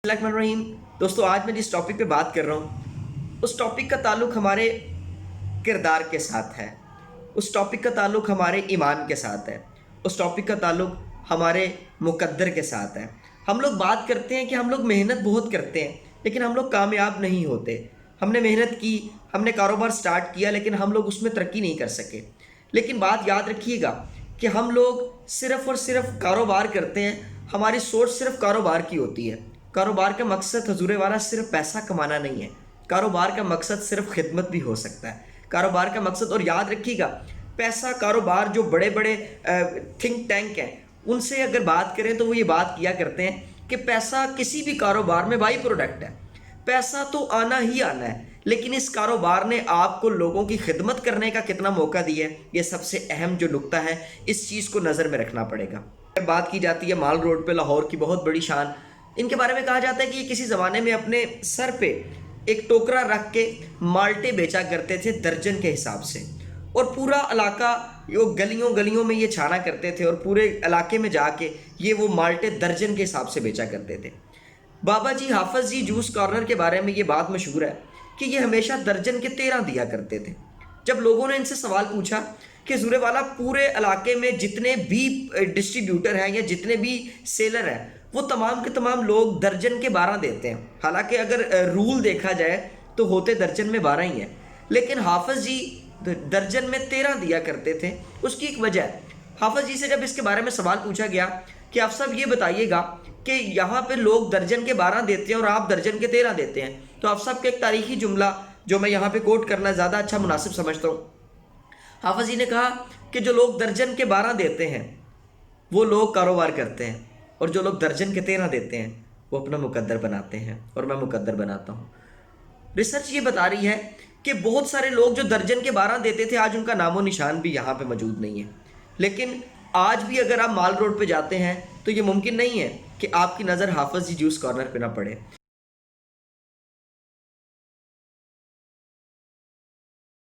रहीम। दोस्तों, आज मैं जिस टॉपिक पे बात कर रहा हूँ उस टॉपिक का ताल्लुक़ हमारे किरदार के साथ है। उस टॉपिक का ताल्लुक़ हमारे ईमान के साथ है। उस टॉपिक का ताल्लुक़ हमारे मुक़द्दर के साथ है। हम लोग बात करते हैं कि हम लोग मेहनत बहुत करते हैं लेकिन हम लोग कामयाब नहीं होते। हमने मेहनत की, हमने कारोबार स्टार्ट किया लेकिन हम लोग उसमें तरक्की नहीं कर सके। लेकिन बात याद रखिएगा कि हम लोग सिर्फ़ और सिर्फ कारोबार करते हैं, हमारी सोच सिर्फ कारोबार की होती है। कारोबार का मकसद हजूर वाला सिर्फ पैसा कमाना नहीं है। कारोबार का मकसद सिर्फ खिदमत भी हो सकता है। कारोबार का मकसद, और याद रखिएगा, पैसा कारोबार जो बड़े बड़े थिंक टैंक हैं उनसे अगर बात करें तो वो ये बात किया करते हैं कि पैसा किसी भी कारोबार में बाई प्रोडक्ट है। पैसा तो आना ही आना है, लेकिन इस कारोबार ने आपको लोगों की खिदमत करने का कितना मौका दिया है, ये सबसे अहम जो नुक्ता है, इस चीज़ को नज़र में रखना पड़ेगा। बात की जाती है माल रोड पे लाहौर की बहुत बड़ी शान, इनके बारे में कहा जाता है कि ये किसी ज़माने में अपने सर पे एक टोकरा रख के माल्टे बेचा करते थे दर्जन के हिसाब से, और पूरा इलाका यो गलियों गलियों में ये छाना करते थे और पूरे इलाके में जाके ये वो माल्टे दर्जन के हिसाब से बेचा करते थे। बाबा जी हाफिज़ जी जूस कॉर्नर के बारे में ये बात मशहूर है कि ये हमेशा दर्जन के 13 दिया करते थे। जब लोगों ने इनसे सवाल पूछा कि ज़ूरे वाला पूरे इलाके में जितने भी डिस्ट्रीब्यूटर हैं या जितने भी सेलर हैं वो तमाम के तमाम लोग दर्जन के 12 देते हैं। हालांकि अगर रूल देखा जाए तो होते दर्जन में 12 ही हैं, लेकिन हाफिज़ जी दर्जन में 13 दिया करते थे। उसकी एक वजह है। हाफिज़ जी से जब इसके बारे में सवाल पूछा गया कि आप सब ये बताइएगा कि यहाँ पे लोग दर्जन के 12 देते हैं और आप दर्जन के 13 देते हैं, तो आप सबके एक तारीखी जुमला जो मैं यहाँ पे कोट करना ज़्यादा अच्छा मुनासिब समझता हूँ। हाफिज़ जी ने कहा कि जो लोग दर्जन के 12 देते हैं वो लोग कारोबार करते हैं, और जो लोग दर्जन के 13 देते हैं वो अपना मुकद्दर बनाते हैं, और मैं मुकद्दर बनाता हूँ। रिसर्च ये बता रही है कि बहुत सारे लोग जो दर्जन के 12 देते थे आज उनका नामो निशान भी यहाँ पे मौजूद नहीं है। लेकिन आज भी अगर आप माल रोड पे जाते हैं तो ये मुमकिन नहीं है कि आपकी नज़र हाफिज़ जी जूस कॉर्नर पे ना पड़े।